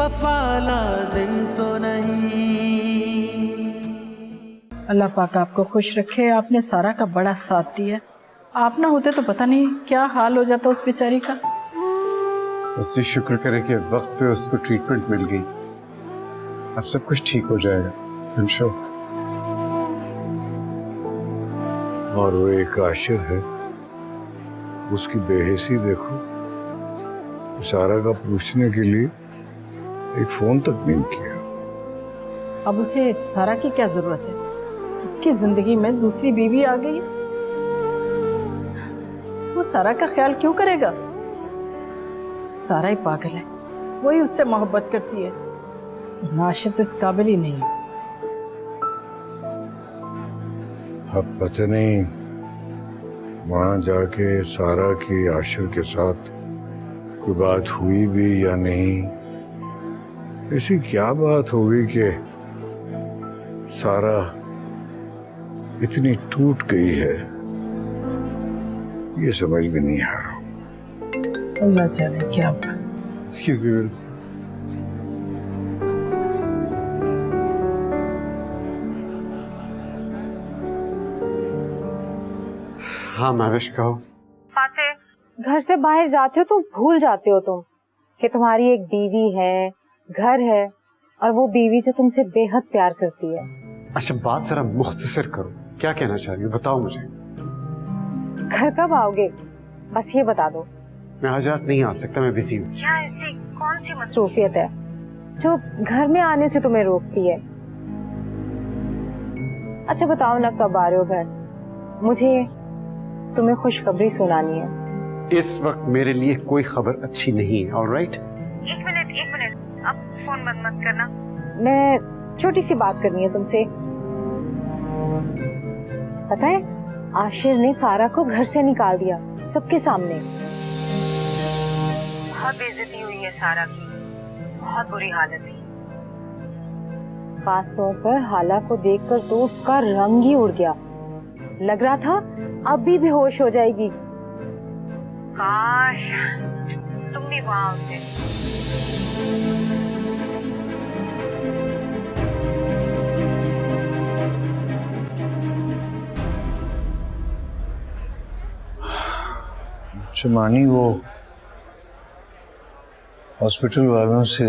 वफा लाजिम तो नहीं। अल्लाह पाक आपको खुश रखे। आपने सारा का बड़ा साथ दिया। आप ना होते तो पता नहीं क्या हाल हो जाता उस बेचारी का। बस ये शुक्र करें कि वक्त पे उसको ट्रीटमेंट मिल गई। अब सब कुछ ठीक हो जाएगा I'm sure। और वो एक आशिर है, उसकी बेहिसी देखो, सारा का पूछने के लिए एक फोन तक नहीं किया। अब उसे सारा की क्या जरूरत है? उसकी जिंदगी में दूसरी बीवी आ गई, वो सारा का ख्याल क्यों करेगा? सारा ही पागल है, वही उससे मोहब्बत करती है। नाशिर तो इस काबिल ही नहीं है। अब पता नहीं वहां जाके सारा की आशिर के साथ कोई बात हुई भी या नहीं। ऐसी क्या बात होगी कि सारा इतनी टूट गई है, ये समझ में नहीं आ रहा। अल्लाह जाने क्या हुआ। Excuse me, हाँ महविश कहो। फाते, घर से बाहर जाते हो तो भूल जाते हो तुम कि तुम्हारी एक बीवी है, घर है, और वो बीवी जो तुमसे बेहद प्यार करती है। अच्छा बात जरा मुख्तसर करो, क्या कहना चाह रही हो बताओ मुझे। घर कब आओगे बस ये बता दो। मैं आज रात नहीं आ सकता, मैं बिजी हूँ। क्या ऐसी कौन सी मसरूफियत है जो घर में आने से तुम्हें रोकती है? अच्छा बताओ ना, कब आ रहे हो घर? मुझे तुम्हें खुशखबरी सुनानी है। इस वक्त मेरे लिए कोई खबर अच्छी नहीं है। ऑलराइट? एक मिनट, अब फोन बंद मत करना। मैं छोटी सी बात करनी है तुमसे। पता है, आशिर ने सारा को घर से निकाल दिया सबके सामने। बहुत बेइज्जती हुई है सारा की, बहुत बुरी हालत थी। खास तौर पर हाला को देखकर तो उसका रंग ही उड़ गया। लग रहा था अब भी बेहोश हो जाएगी। काश तुम भी वहां होते। शमानी, वो हॉस्पिटल वालों से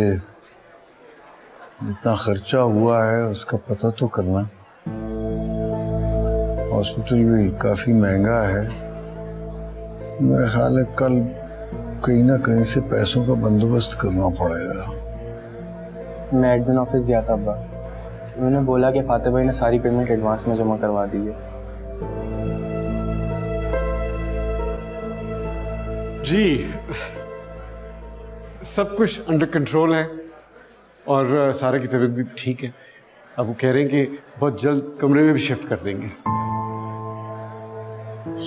जितना खर्चा हुआ है उसका पता तो करना। हॉस्पिटल भी काफी महंगा है। मेरा ख्याल है कल कहीं ना कहीं से पैसों का बंदोबस्त करना पड़ेगा। मैं एडमिन ऑफिस गया था अब्बा, उन्होंने बोला कि फाते भाई ने सारी पेमेंट एडवांस में जमा करवा दी है। जी सब कुछ अंडर कंट्रोल है और सारा की तबीयत भी ठीक है। अब वो कह रहे हैं कि बहुत जल्द कमरे में भी शिफ्ट कर देंगे।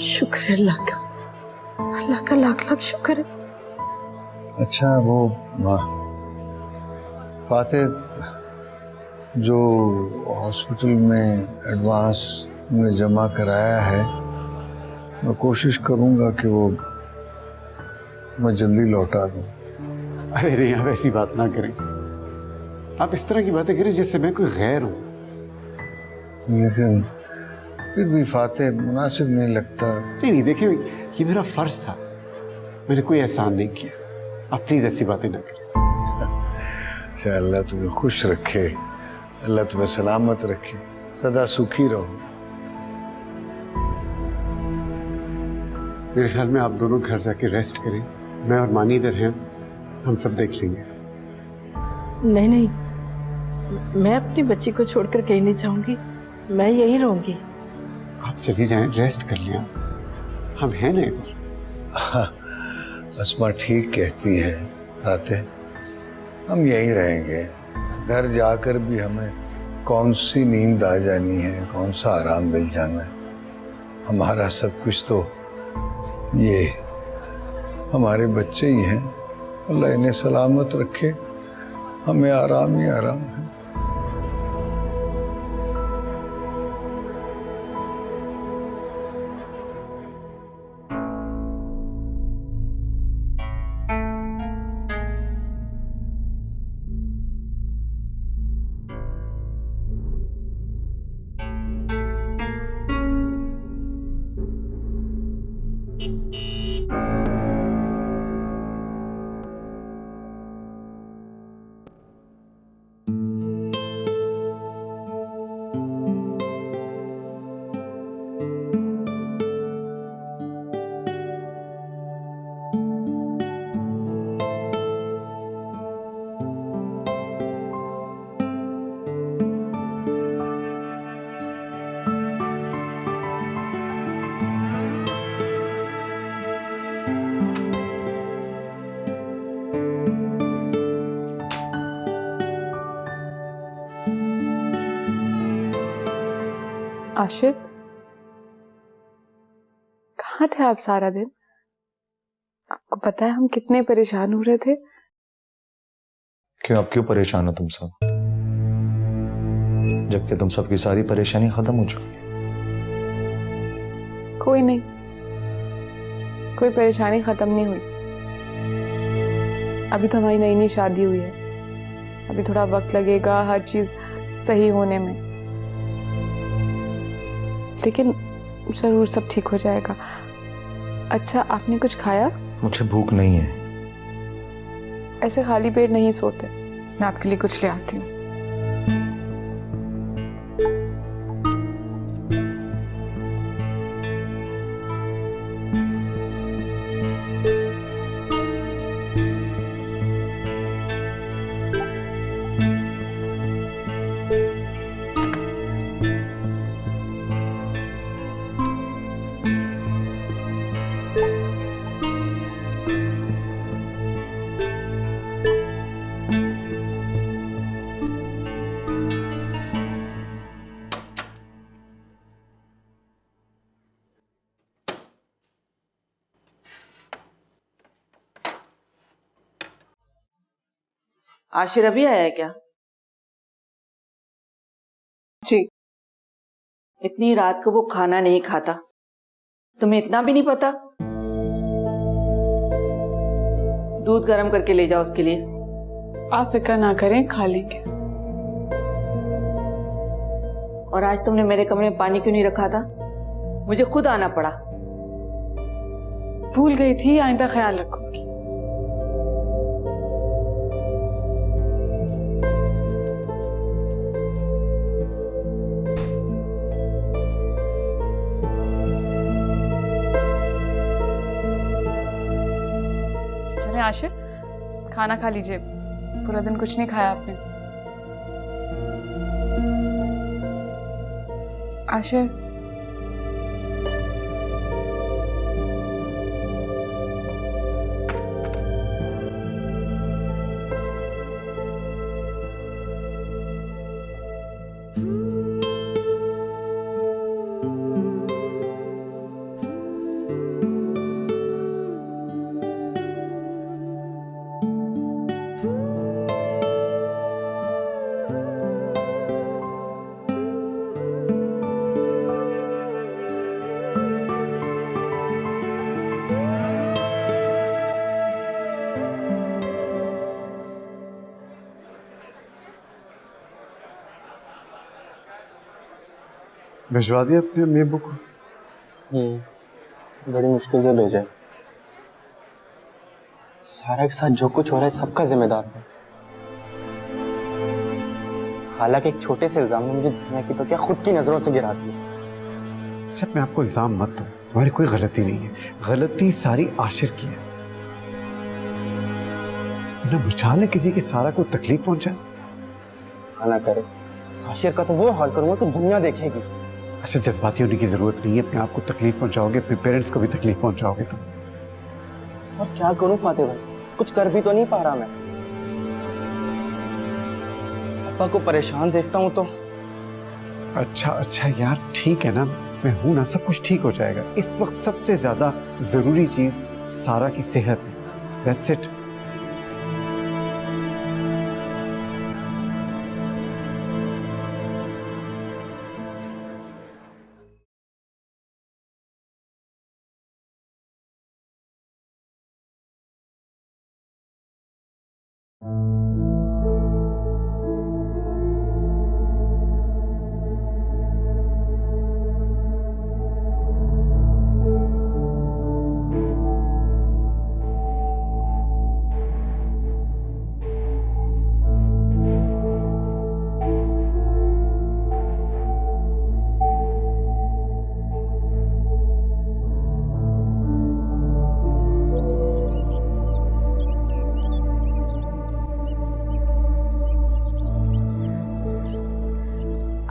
शुक्र है अल्लाह का लाख लाख शुक्र है। अच्छा वो फाते, जो हॉस्पिटल में एडवांस में जमा कराया है, मैं कोशिश करूंगा कि वो मैं जल्दी लौटा दूं। अरे नहीं, आप ऐसी बात ना करें। आप इस तरह की बातें करें जैसे मैं कोई गैर हूं। लेकिन फिर भी फाते मुनासिब नहीं लगता। नहीं देखिए, ये मेरा फर्ज था, मैंने कोई एहसान नहीं किया। आप प्लीज ऐसी बातें ना करें। अच्छा, अल्लाह तुम्हें खुश रखे, अल्लाह तुम्हें सलामत रखे, सदा सुखी रहो। मेरे ख्याल में आप दोनों घर जाके रेस्ट करें। मैं और मानी इधर हैं, हम सब देख लेंगे। नहीं, मैं अपनी बच्ची को छोड़कर कहीं नहीं जाऊंगी, मैं यहीं रहूंगी। आप चली जाएं, रेस्ट कर लें, हम हैं ना इधर। अस्मा ठीक कहती है फाते, हम यहीं रहेंगे। घर जाकर भी हमें कौन सी नींद आ जानी है, कौन सा आराम मिल जाना है। हमारा सब कुछ तो ये हमारे बच्चे ही हैं। अल्लाह इन्हें सलामत रखे, हमें आराम ही आराम है। आशिर, कहाँ थे आप सारा दिन? आपको पता है हम कितने परेशान हो रहे थे। क्यों, आप क्यों परेशान हो तुम सब, जबकि तुम सबकी सारी परेशानी खत्म हो चुकी है? कोई नहीं, कोई परेशानी खत्म नहीं हुई। अभी तो हमारी नई नई शादी हुई है, अभी थोड़ा वक्त लगेगा हर चीज सही होने में, लेकिन जरूर सब ठीक हो जाएगा। अच्छा, आपने कुछ खाया? मुझे भूख नहीं है। ऐसे खाली पेट नहीं सोते, मैं आपके लिए कुछ ले आती हूँ। आशिर अभी आया है क्या? जी। इतनी रात को वो खाना नहीं खाता, तुम्हें इतना भी नहीं पता? दूध गर्म करके ले जाओ उसके लिए। आप फिक्र ना करें, खा लेंगे। और आज तुमने मेरे कमरे में पानी क्यों नहीं रखा था? मुझे खुद आना पड़ा। भूल गई थी, आइंदा ख्याल रखूंगी। चले आशिर, खाना खा लीजिए, पूरा दिन कुछ नहीं खाया आपने। आशिर, भिजवा दिया अपने अम्मी अब्बू को? बड़ी मुश्किल से भेजा है। सारा के साथ जो कुछ हो रहा है सबका जिम्मेदार है। हालांकि एक छोटे से इल्जाम ने मुझे दुनिया की तो क्या खुद की नजरों से गिरा दिया। अच्छा, मैं आपको इल्जाम मत दो, तुम्हारी कोई गलती नहीं है, गलती सारी आशिर की है। ना बचा ले किसी की सारा को तकलीफ पहुंचाए। ना करे, आशिर का तो वो हाल करूंगा कि दुनिया देखेगी। अच्छा, जज्बाती होने की जरूरत नहीं है, अपने आप को तकलीफ पहुंचाओगे, अपने पेरेंट्स को भी तकलीफ पहुंचाओगे तुम। और क्या करूं फातिह भाई, कुछ कर भी तो नहीं पा रहा मैं। पापा को परेशान देखता हूं तो। अच्छा यार, ठीक है ना, मैं हूं ना, सब कुछ ठीक हो जाएगा। इस वक्त सबसे ज्यादा जरूरी चीज सारा की सेहत है। That's it.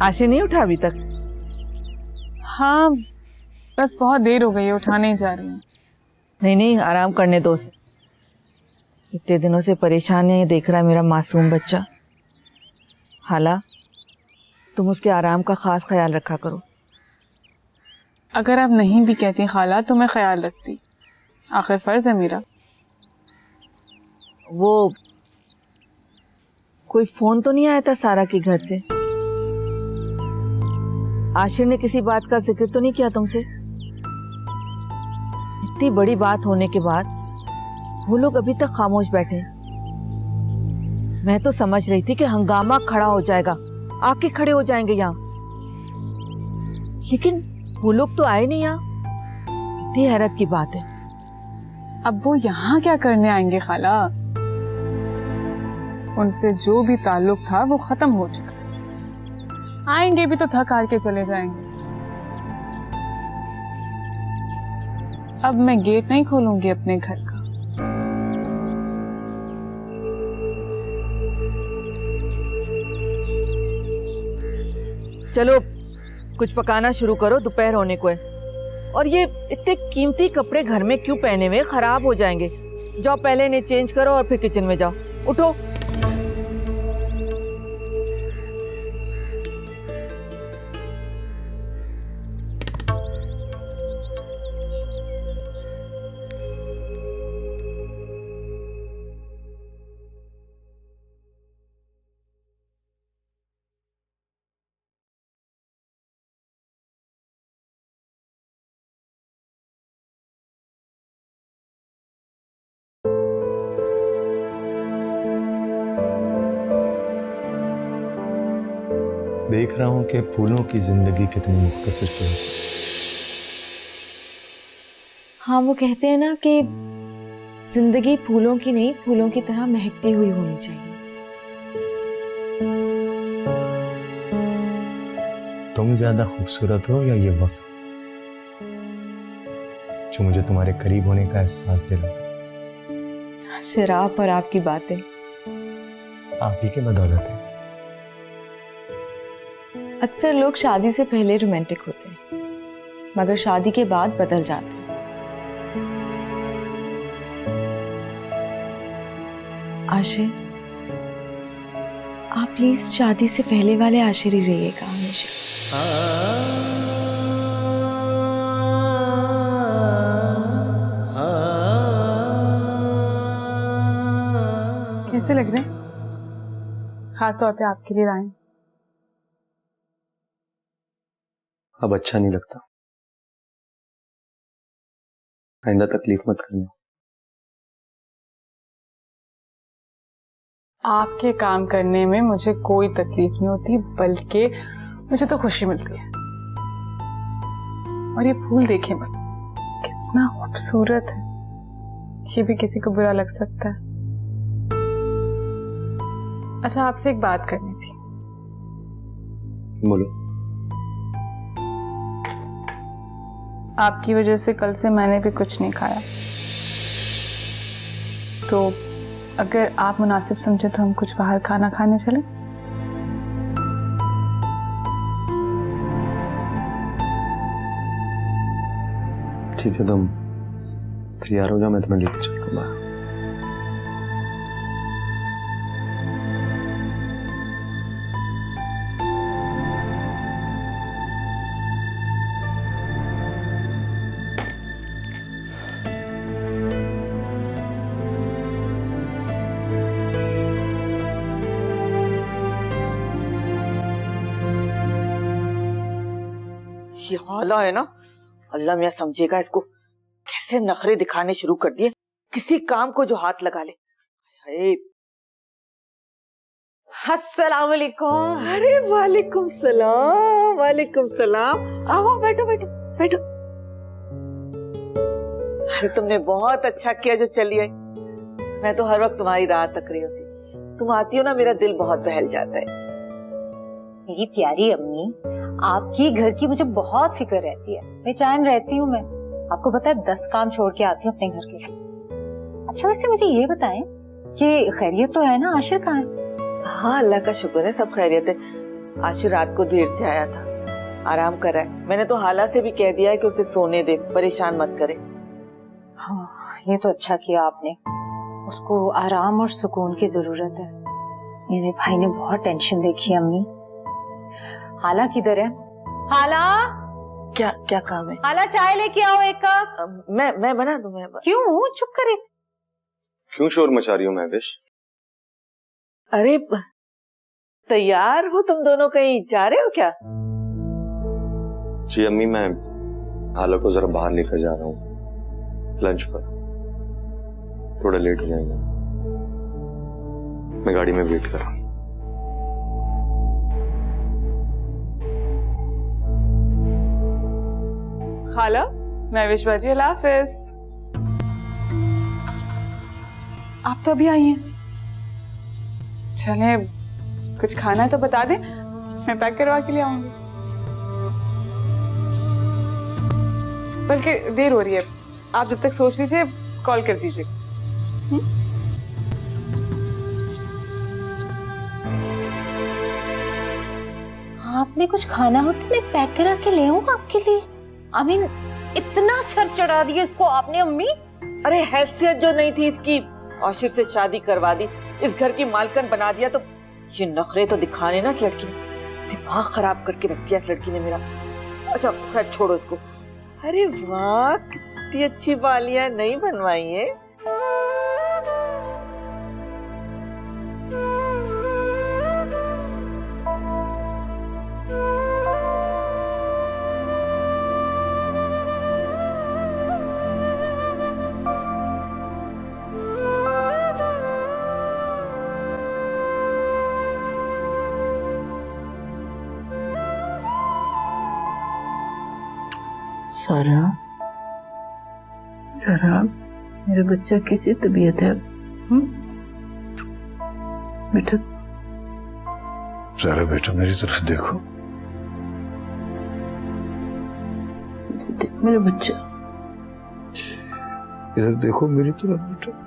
आशिर नहीं उठा अभी तक? हाँ, बस बहुत देर हो गई है, उठाने ही जा रही हूँ। नहीं, आराम करने दो। इतने दिनों से परेशान है, देख रहा है मेरा मासूम बच्चा। हाला, तुम उसके आराम का खास ख्याल रखा करो। अगर आप नहीं भी कहती खाला तो मैं ख्याल रखती, आखिर फर्ज है मेरा। वो कोई फोन तो नहीं आया था सारा के घर से? आशिर ने किसी बात का जिक्र तो नहीं किया तुमसे? इतनी बड़ी बात होने के बाद वो लोग अभी तक खामोश बैठे हैं। मैं तो समझ रही थी कि हंगामा खड़ा हो जाएगा, आके खड़े हो जाएंगे यहाँ, लेकिन वो लोग तो आए नहीं यहाँ। कितनी हैरत की बात है। अब वो यहाँ क्या करने आएंगे खाला? उनसे जो भी ताल्लुक था वो खत्म हो चुका। आएंगे भी तो थक हार के चले जाएंगे। अब मैं गेट नहीं खोलूंगी अपने घर का। चलो कुछ पकाना शुरू करो, दोपहर होने को है। और ये इतने कीमती कपड़े घर में क्यों पहने हुए, खराब हो जाएंगे। जाओ पहले इन्हें चेंज करो और फिर किचन में जाओ। उठो। देख रहा हूं कि फूलों की जिंदगी कितनी मुख्तसर से होती है। हाँ, वो कहते हैं ना कि जिंदगी फूलों की नहीं, फूलों की तरह महकती हुई होनी चाहिए। तुम ज्यादा खूबसूरत हो या ये वक्त जो मुझे तुम्हारे करीब होने का एहसास दिलाता? शराब और आपकी बातें आप ही के बदौलत है। अक्सर लोग शादी से पहले रोमांटिक होते हैं, मगर शादी के बाद बदल जाते हैं। आशिर, आप प्लीज शादी से पहले वाले आशिर ही रहिएगा हमेशा। कैसे लग रहे हैं? खास तौर पे आपके लिए लाए। अब अच्छा नहीं लगता, आइंदा तकलीफ मत करना। आपके काम करने में मुझे कोई तकलीफ नहीं होती, बल्कि मुझे तो खुशी मिलती है। और ये फूल देखें मत, कितना खूबसूरत है। ये भी किसी को बुरा लग सकता है। अच्छा, आपसे एक बात करनी थी। बोलो। आपकी वजह से कल से मैंने भी कुछ नहीं खाया, तो अगर आप मुनासिब समझे तो हम कुछ बाहर खाना खाने चले। ठीक है, तुम तैयार हो जाओ, मैं तुम्हें लेके चलता हूँ बाहर। ये हाला है ना, अल्लाह मियाँ समझेगा इसको। कैसे नखरे दिखाने शुरू कर दिए, किसी काम को जो हाथ लगा ले। अस्सलाम वालेकुम। अरे वालेकुम सलाम, वालेकुम सलाम। आओ बैठो बैठो बैठो। अरे तुमने बहुत अच्छा किया जो चली आई। मैं तो हर वक्त तुम्हारी राह तक रही होती। तुम आती हो ना, मेरा दिल बहुत बहल जाता है। मेरी प्यारी अम्मी, आपकी घर की मुझे बहुत फिक्र रहती है। बेचैन रहती हूँ मैं। आपको पता है 10 काम छोड़ के आती हूँ अपने घर के लिए। अच्छा, वैसे मुझे ये बताएं कि खैरियत तो है ना? आशिर कहाँ है? हाँ, अल्लाह का शुक्र है, सब खैरियत है। आशिर रात को देर से आया था, आराम कर रहा है। मैंने तो हाला से भी कह दिया है कि उसे सोने दे, परेशान मत करे। हाँ, ये तो अच्छा किया आपने। उसको आराम और सुकून की जरूरत है। मेरे भाई ने बहुत टेंशन देखी है अम्मी। हाला किधर है? हाला, क्या क्या काम है? हाला चाय लेके आओ एक कप। मैं बना दूं। मैं क्यों चुप करे? क्यों शोर मचा रही हो महविश? अरे तैयार हो तुम दोनों, कहीं जा रहे हो क्या? जी अम्मी, मैं हाला को जरा बाहर लेकर जा रहा हूँ लंच पर, थोड़ा लेट हो जाएगा। मैं गाड़ी में वेट कर रहा हूँ। खाला, मैं विश्वाजी, अल्लाह हाफिज। आप तो अभी आई हैं। चले, कुछ खाना है तो बता दें, मैं पैक करवा के लिए आऊंगी। बल्कि देर हो रही है, आप जब तक सोच लीजिए कॉल कर दीजिए। आपने कुछ खाना हो तो मैं पैक करा के ले आऊं आपके लिए। अमीन, इतना सर चढ़ा दिया इसको आपने अम्मी। अरे हैसियत जो नहीं थी इसकी, आशिर से शादी करवा दी, इस घर की मालकन बना दिया, तो ये नखरे तो दिखाने ना इस लड़की ने। दिमाग खराब करके रख दिया इस लड़की ने मेरा। अच्छा खैर छोड़ो इसको। अरे वाह, कितनी अच्छी बालियां नहीं बनवाई है। सारा, सारा, मेरा बच्चा कैसी तबीयत है? बेटा, सारा बेटा मेरी तरफ देखो। मेरा बच्चा, इधर देखो मेरी तरफ बेटा।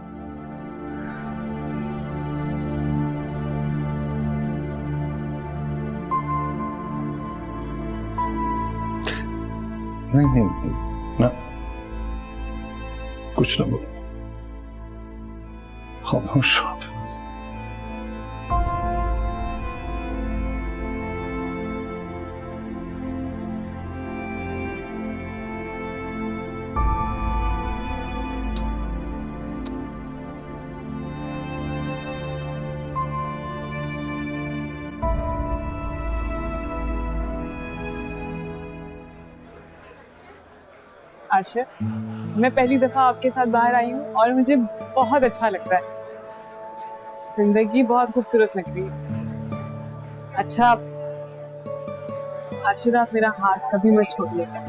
नहीं ना, कुछ ना बोलो। खामोश हो। आशिर, मैं पहली दफा आपके साथ बाहर आई हूँ और मुझे बहुत अच्छा लगता है। जिंदगी बहुत खूबसूरत लग रही है। अच्छा आशिर, आप मेरा हाथ कभी मत छोड़िएगा।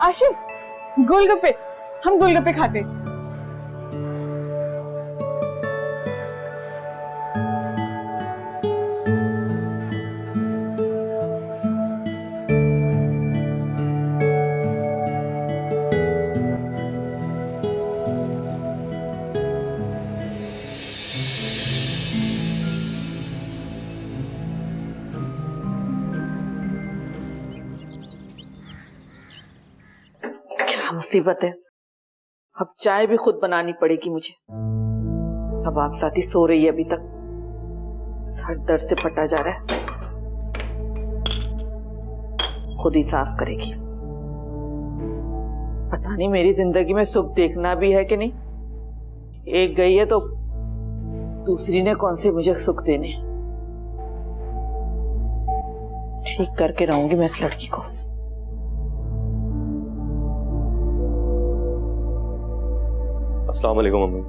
आशिर, गोलगप्पे, हम गोलगप्पे खाते। मुसीबत है, अब चाय भी खुद बनानी पड़ेगी मुझे। अब आप साथी सो रही है अभी तक, सर दर्द से फटा जा रहा है। खुद ही साफ करेगी। पता नहीं मेरी जिंदगी में सुख देखना भी है कि नहीं। एक गई है तो दूसरी ने कौन से मुझे सुख देने। ठीक करके रहूंगी मैं इस लड़की को। अस्सलाम वालेकुम मम्मी।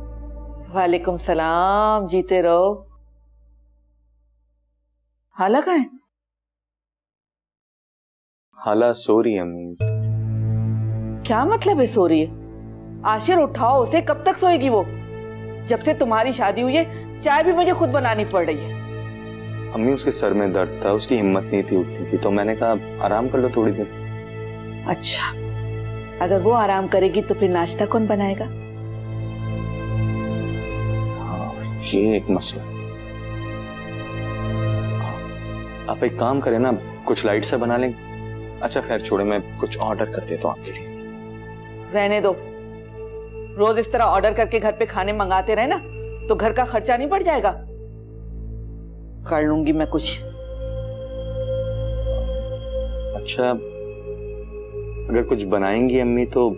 वालेकुम सलाम, जीते रहो। हाला कहाँ है? हाला सो रही है मम्मी। क्या मतलब है सो रही है? आशिर उठाओ उसे, कब तक सोएगी वो? जब से तुम्हारी शादी हुई है चाय भी मुझे खुद बनानी पड़ रही है। अम्मी उसके सर में दर्द था, उसकी हिम्मत नहीं थी उठने की, तो मैंने कहा आराम कर लो थोड़ी देर। अच्छा, अगर वो आराम करेगी तो फिर नाश्ता कौन बनाएगा? ये एक मसला। आप एक काम करें ना, कुछ लाइट से बना लें। अच्छा खैर छोड़े, मैं कुछ ऑर्डर कर देता हूँ आपके लिए। रहने दो, रोज इस तरह ऑर्डर करके घर पे खाने मंगाते रहे ना तो घर का खर्चा नहीं बढ़ जाएगा? कर लूंगी मैं कुछ। अच्छा, अगर कुछ बनाएंगी अम्मी तो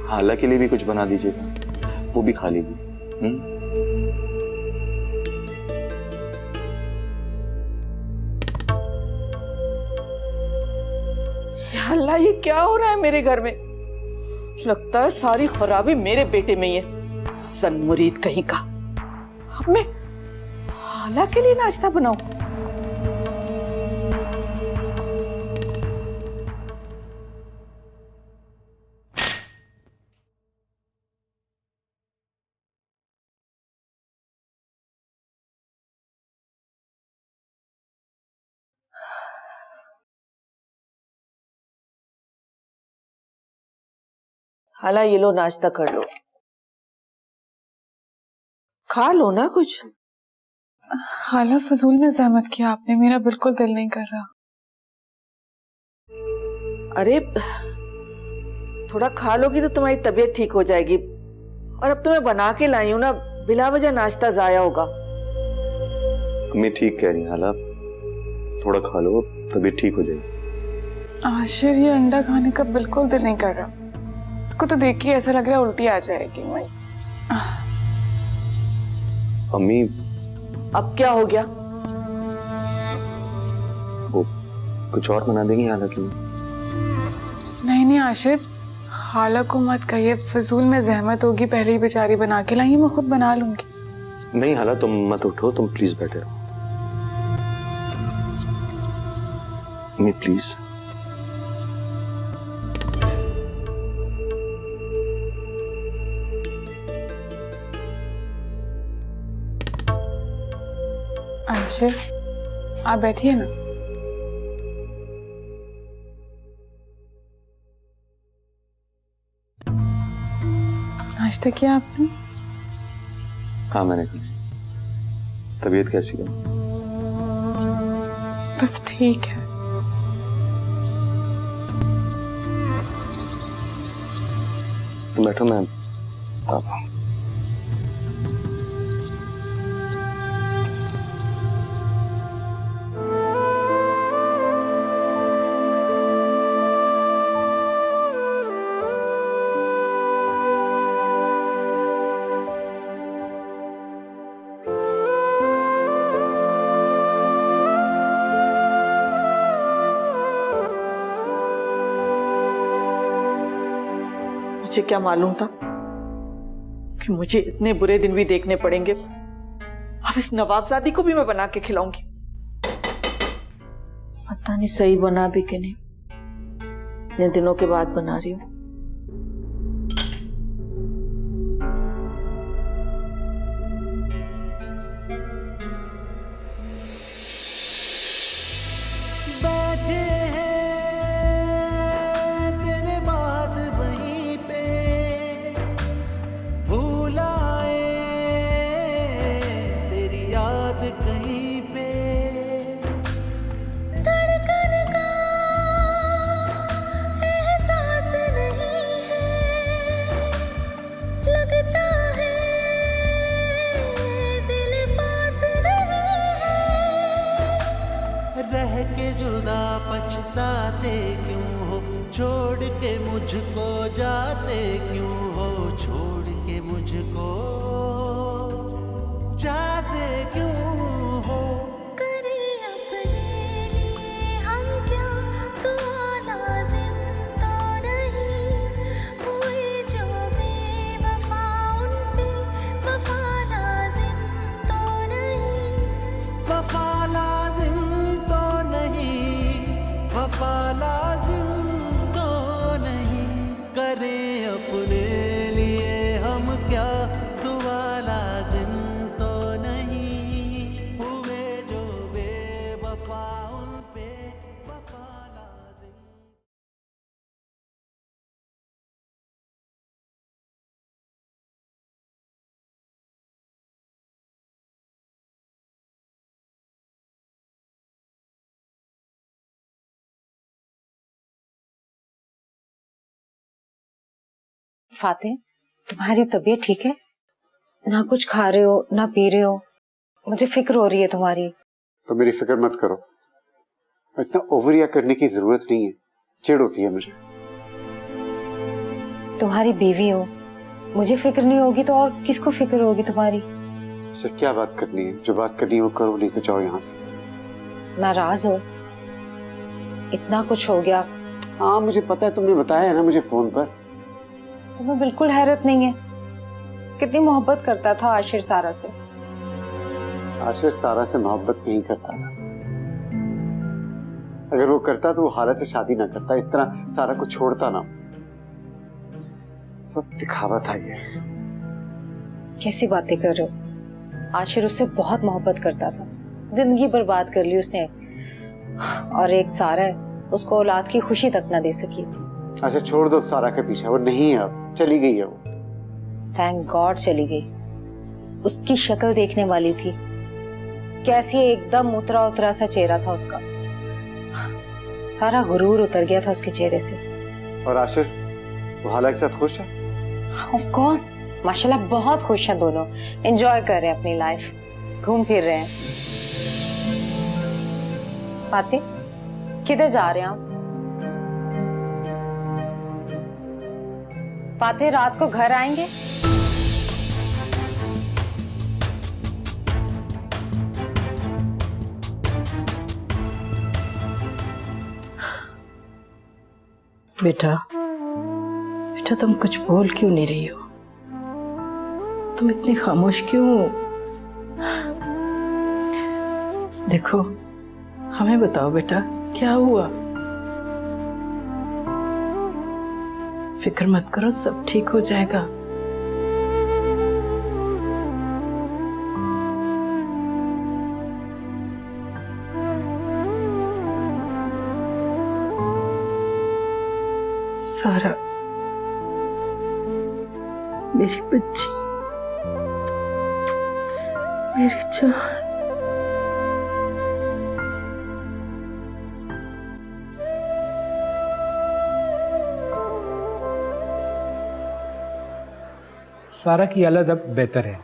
हाला के लिए भी कुछ बना दीजिएगा, वो भी खा लेगी। अल्लाह, ये क्या हो रहा है मेरे घर में? लगता है सारी खराबी मेरे बेटे में ही है, सनमुरीद कहीं का। अब मैं हाला के लिए नाश्ता बनाऊं? हाला, ये लो, नाश्ता कर लो, खा लो ना कुछ। हाला, फजूल में जहमत किया आपने, मेरा बिल्कुल दिल नहीं कर रहा। अरे थोड़ा खा लोगी तो तुम्हारी तबीयत ठीक हो जाएगी। और अब तुम्हें बना के लाई हूं ना, बिला वजह नाश्ता जाया होगा। अम्मी ठीक कह रही हैं हाला, थोड़ा खा लो, तबीयत ठीक हो जाएगी। आशिर, ये अंडा खाने का बिल्कुल दिल नहीं कर रहा। इसको तो देख के ऐसा लग रहा है उल्टी आ जाएगी। अम्मी, अब क्या हो गया? वो कुछ और बना देंगी हाला के लिए? नहीं नहीं आशिर, हाला को मत कहिए, फजूल में जहमत होगी, पहले ही बेचारी बना के लाई, मैं खुद बना लूंगी। नहीं हाला, तुम मत उठो, तुम प्लीज बैठे रहो। अम्मी प्लीज। आशिर, आप बैठिए ना। नाश्ता किया आपने? हाँ मैंने की। तबीयत कैसी है? बस ठीक है। तुम बैठो, मैं आता हूँ। मुझे क्या मालूम था कि मुझे इतने बुरे दिन भी देखने पड़ेंगे। अब इस नवाबजादी को भी मैं बना के खिलाऊंगी। पता नहीं सही बना भी कि नहीं, इतने दिनों के बाद बना रही हूँ। बैठे हैं तेरे बाद वहीं पे, भूल आए तेरी याद कहीं पे। धड़कन का एहसास नहीं है, लगता है दिल पास नहीं है। रह के जुदा पछताते क्यों हो, छोड़ के मुझको जाते क्यों हो, छोड़ के मुझको जाते क्यों हो। करे अपने लिए हम क्या, तो लाजिम तो नहीं, हुई जो बेवफा उन पे वफा लाजिम तो नहीं। वफा लाजिम तो नहीं, वफा लाजिम तो नहीं। करें अपने लिए हम क्या, दुआ लाजिम तो नहीं, हुए जो बेवफा उन पे वफा लाजिम। फातिह, तुम्हारी तबीयत ठीक है? ना कुछ खा रहे हो ना पी रहे हो, मुझे फिक्र हो रही है तुम्हारी। तो मेरी फिक्र मत करो, इतना ओवर रिएक्ट करने की जरूरत नहीं है, चिढ़ होती है मुझे। तुम्हारी बीवी हो, मुझे फिक्र नहीं होगी तो और किसको फिक्र होगी तुम्हारी? सर क्या बात करनी है, जो बात करनी है वो करो, नहीं तो जाओ यहाँ से। नाराज हो? इतना कुछ हो गया। हाँ मुझे पता है, तुमने बताया है ना मुझे फोन पर। तुम्हें बिल्कुल हैरत नहीं है? कितनी मोहब्बत करता था आशिर सारा से। आशिर सारा से मोहब्बत नहीं करता था, अगर वो करता तो वो हालत से शादी ना करता, इस तरह सारा को छोड़ता ना। सब दिखावा था ये। कैसी बातें कर रहे हो? आशिर उससे बहुत मोहब्बत करता था, जिंदगी बर्बाद कर ली उसने, और एक सारा है, उसको औलाद की खुशी तक ना दे सकी। अच्छा छोड़ दो सारा के पीछे, वो नहीं है अब, चली गई है वो। थैंक गॉड चली गई। उसकी शक्ल देखने वाली थी, कैसी एकदम उतरा उतरा सा चेहरा था उसका, सारा गुरूर उतर गया था उसके चेहरे से। और आशिर वो हाला के साथ खुश है? ऑफ कोर्स, माशाल्लाह बहुत खुश हैं दोनों, एंजॉय कर रहे हैं अपनी लाइफ, घूम फिर रहे हैं। फाते, किधर जा रहे हैं आप? फाते, रात को घर आएंगे? बेटा, बेटा तुम कुछ बोल क्यों नहीं रही हो? तुम इतनी खामोश क्यों हो? देखो, हमें बताओ बेटा, क्या हुआ? फिक्र मत करो, सब ठीक हो जाएगा। सारा, मेरी बच्ची, मेरी जान। सारा की हालत अब बेहतर है,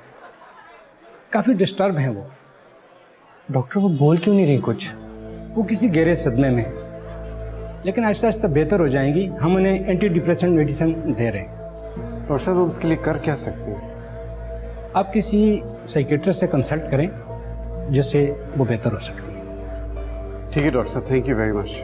काफ़ी डिस्टर्ब है वो। डॉक्टर वो बोल क्यों नहीं रही कुछ? वो किसी गहरे सदमे में है, लेकिन आहिस्ता आहिस्ता बेहतर हो जाएंगी। हम उन्हें एंटी डिप्रेशन मेडिसिन दे रहे हैं। और सर वो उसके लिए कर क्या सकते हैं? आप किसी साइकेट्रिस्ट से कंसल्ट करें, जिससे वो बेहतर हो सकती है। ठीक है डॉक्टर साहब, थैंक यू वेरी मच।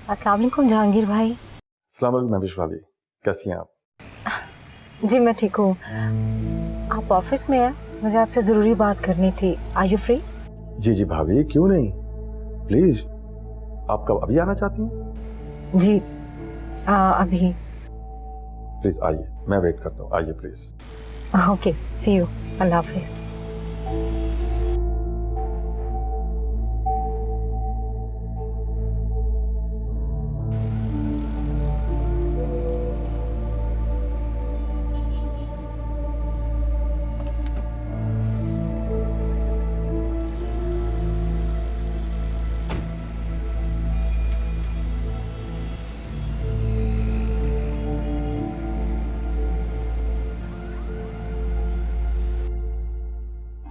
अस्सलाम वालेकुम जहांगीर भाई। अस्सलाम वालेकुम महविश भाभी, कैसी हैं आप? जी मैं ठीक हूँ। आप ऑफिस में हैं? मुझे आपसे जरूरी बात करनी थी। Are you free? जी जी भाभी, क्यों नहीं, प्लीज। आप कब अभी आना चाहती हैं? जी अभी। प्लीज आइए, मैं वेट करता हूँ, आइए प्लीज। ओके, सी यू, अल्लाह हाफिज।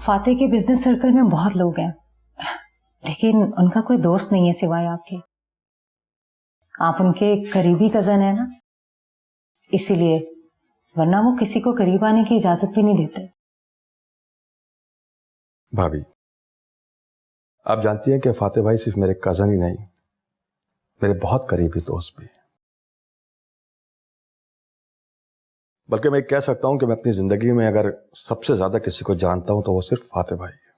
फाते के बिजनेस सर्कल में बहुत लोग हैं, लेकिन उनका कोई दोस्त नहीं है सिवाय आपके। आप उनके करीबी कजन है ना, इसीलिए, वरना वो किसी को करीब आने की इजाजत भी नहीं देते। भाभी, आप जानती हैं कि फाते भाई सिर्फ मेरे कजन ही नहीं, मेरे बहुत करीबी दोस्त भी हैं। बल्कि मैं कह सकता हूं कि मैं अपनी जिंदगी में अगर सबसे ज्यादा किसी को जानता हूं तो वो सिर्फ फाते भाई है।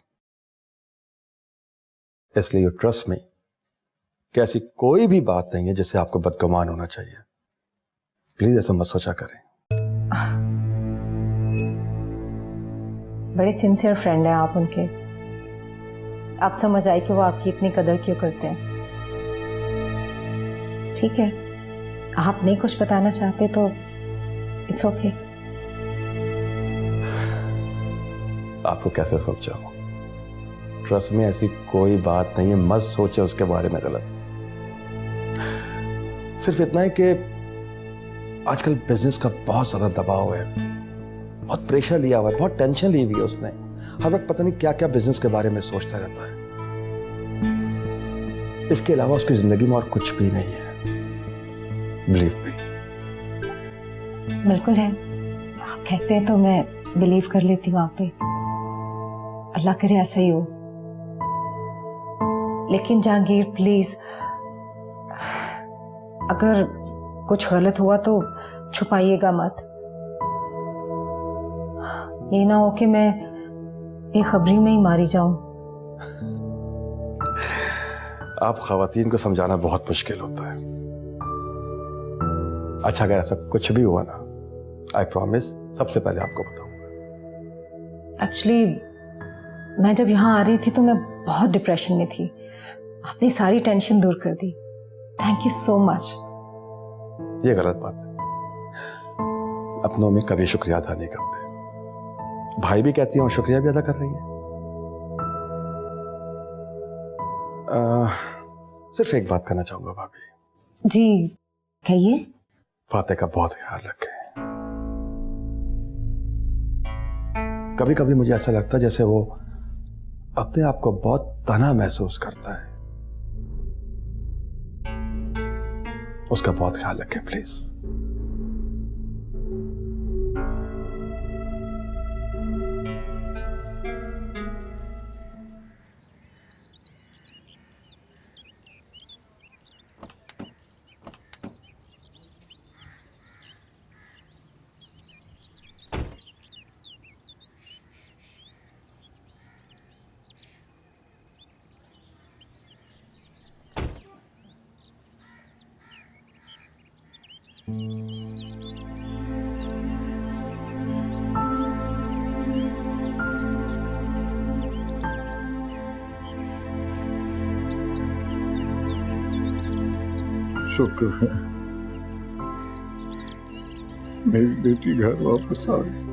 इसलिए यू ट्रस्ट मी कि ऐसी कोई भी बात नहीं है जिससे आपको बदगुमान होना चाहिए। प्लीज ऐसा मत सोचा करें। बड़े सिंसियर फ्रेंड हैं आप उनके। आप समझ आए कि वो आपकी इतनी कदर क्यों करते हैं। ठीक है, आप नहीं कुछ बताना चाहते तो इट्स ओके। आपको कैसे समझाऊं? ट्रस्ट में ऐसी कोई बात नहीं है, मत सोचे उसके बारे में गलत। सिर्फ इतना है कि आजकल बिजनेस का बहुत ज्यादा दबाव है, बहुत प्रेशर लिया हुआ है, बहुत टेंशन ली हुई है उसने। हर वक्त पता नहीं क्या क्या बिजनेस के बारे में सोचता रहता है। इसके अलावा उसकी जिंदगी में और कुछ भी नहीं है। Believe me. बिल्कुल है, आप कहते हैं तो मैं बिलीव कर लेती हूँ आप पे। अल्लाह करे ऐसा ही हो। लेकिन जहांगीर प्लीज, अगर कुछ गलत हुआ तो छुपाइएगा मत। ये ना हो कि मैं बेखबरी में ही मारी जाऊं। आप खवातीन को समझाना बहुत मुश्किल होता है। अच्छा, अगर ऐसा कुछ भी हुआ ना, आई प्रॉमिस सबसे पहले आपको बताऊंगा। एक्चुअली मैं जब यहाँ आ रही थी तो मैं बहुत डिप्रेशन में थी। आपने सारी टेंशन दूर कर दी, थैंक यू सो मच। ये गलत बात है, अपनों में कभी शुक्रिया अदा नहीं करते। भाई भी कहती हैं और शुक्रिया भी अदा कर रही हैं। सिर्फ एक बात करना चाहूंगा भाभी जी, कहिए। फातेह का बहुत ख्याल रखें। कभी कभी मुझे ऐसा लगता है जैसे वो अपने आप को बहुत तन्हा महसूस करता है। उसका बहुत ख्याल रखें प्लीज। शुक्र है मेरी बेटी घर वापस आ गई।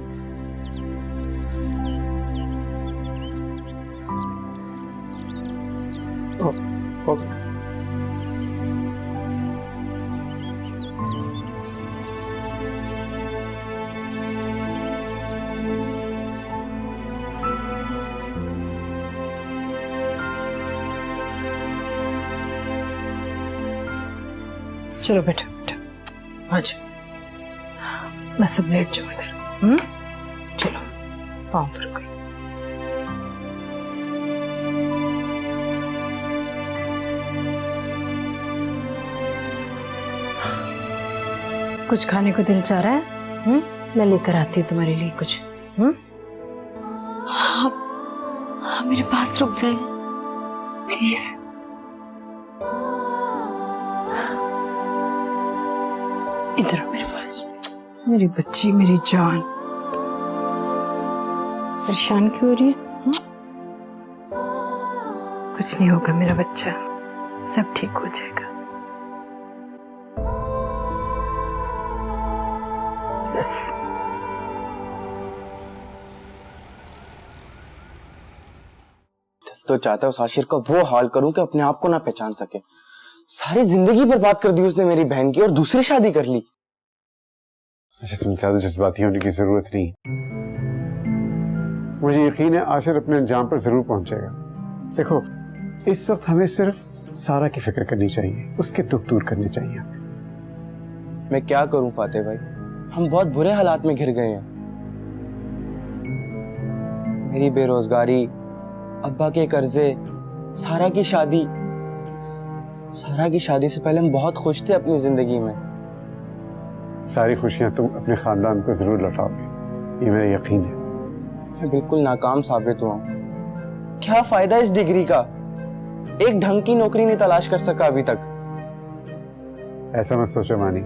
चलो बेटा बेटा आ जाओ, मैं सब लेट जाऊँ इधर। चलो पाँव पर कोई। कुछ खाने को दिल चाह रहा है? मैं लेकर आती हूँ तुम्हारे लिए कुछ। हाँ, मेरे पास रुक जाए प्लीज। इधर आओ मेरे पास, मेरी बच्ची, मेरी जान। परेशान क्यों हो रही है? कुछ नहीं होगा मेरा बच्चा, सब ठीक हो जाएगा। बस तो चाहता है उस आशिर का वो हाल करूं कि अपने आप को ना पहचान सके। सारी जिंदगी बर्बाद कर दी उसने मेरी बहन की और दूसरी शादी कर ली। अच्छा, तुम ज्यादा जज्बाती होने की जरूरत नहीं। मुझे यकीन है आशिर अपने अंजाम पर जरूर पहुंचेगा। देखो, इस वक्त हमें सिर्फ सारा की फिक्र करनी चाहिए, उसके दुख दूर करने चाहिए। मैं क्या करूं फातेह भाई, हम बहुत बुरे हालात में घिर गए हैं। मेरी बेरोजगारी, अब्बा के कर्जे, सारा की शादी से पहले हम बहुत खुश थे अपनी जिंदगी में। सारी खुशियां तुम अपने खानदान को जरूर लौटाओगे, ये मेरा यकीन है। मैं बिल्कुल नाकाम साबित हुआ। क्या फायदा इस डिग्री का? एक ढंग की नौकरी नहीं तलाश कर सका अभी तक। ऐसा मत सोचो मानी,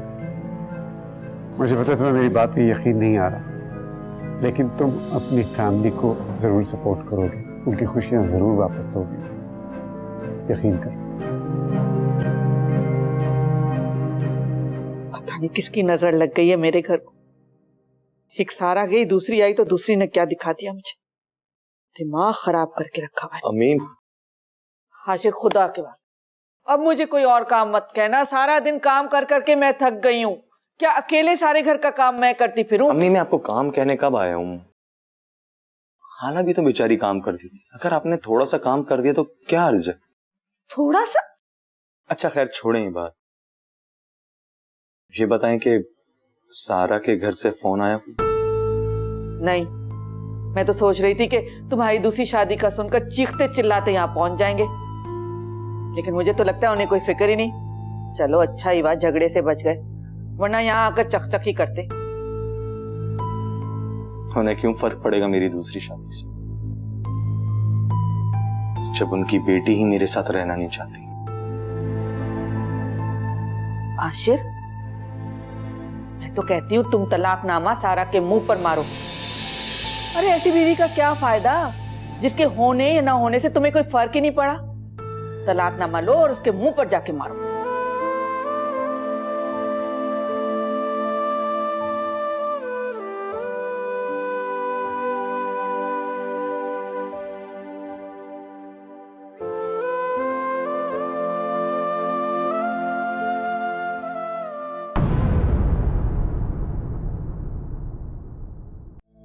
मुझे पता तुम्हें मेरी बात पे यकीन नहीं आ रहा, लेकिन तुम अपनी फैमिली को जरूर सपोर्ट करोगे, उनकी खुशियां जरूर वापस दोगे, यकीन करो। ये किसकी नजर लग गई है मेरे घर को? एक सारा गई, दूसरी आई तो दूसरी ने क्या दिखा दिया मुझे। दिमाग खराब करके रखा है। अम्मी आशिर खुदा के वास्ते अब मुझे कोई और काम मत कहना। सारा दिन काम कर करके मैं थक गई हूँ। क्या अकेले सारे घर का काम मैं करती फिरूं? अम्मी मैं आपको काम कहने कब आया हूँ? हाला भी तो बेचारी काम करती थी। अगर आपने थोड़ा सा काम कर दिया तो क्या अर्ज है? थोड़ा सा? अच्छा खैर छोड़ें ये बात। ये बताएं कि सारा के घर से फोन आया? नहीं, मैं तो सोच रही थी कि तुम्हारी दूसरी शादी का सुनकर चीखते चिल्लाते यहाँ पहुंच जाएंगे, लेकिन मुझे तो लगता है उन्हें कोई फिक्र ही नहीं। चलो अच्छा ही हुआ झगड़े से बच गए, वरना यहाँ आकर चकचक ही करते। उन्हें क्यों फर्क पड़ेगा मेरी दूसरी शादी से, जब उनकी बेटी ही मेरे साथ रहना नहीं चाहती। आशिर, मैं तो कहती हूँ तुम तलाकनामा सारा के मुंह पर मारो। अरे ऐसी बीवी का क्या फायदा जिसके होने या ना होने से तुम्हें कोई फर्क ही नहीं पड़ा। तलाकनामा लो और उसके मुंह पर जाके मारो।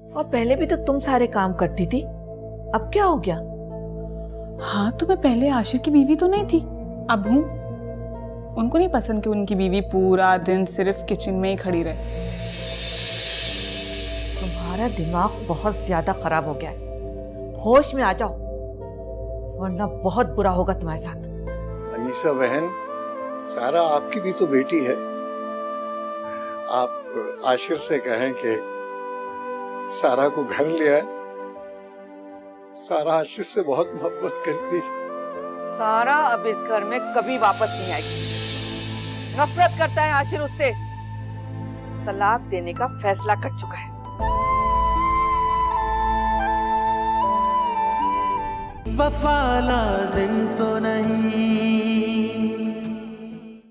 और पहले भी तो तुम सारे काम करती थी, अब क्या हो गया? हाँ तो मैं पहले आशिर की बीवी तो नहीं थी, अब हूँ। उनको नहीं पसंद कि उनकी बीवी पूरा दिन सिर्फ किचन में ही खड़ी रहे। तुम्हारा दिमाग बहुत ज्यादा खराब हो गया है, होश में आ जाओ वरना बहुत बुरा होगा तुम्हारे साथ। अनीसा बहन, सारा आपकी भी तो बेटी है। आप आशिर से कहें कि सारा को घर ले आए। सारा आशिर से बहुत मोहब्बत करती है। सारा अब इस घर में कभी वापस नहीं आएगी। नफरत करता है आशिर उससे। तलाक देने का फैसला कर चुका है। वफा लाजिम तो नहीं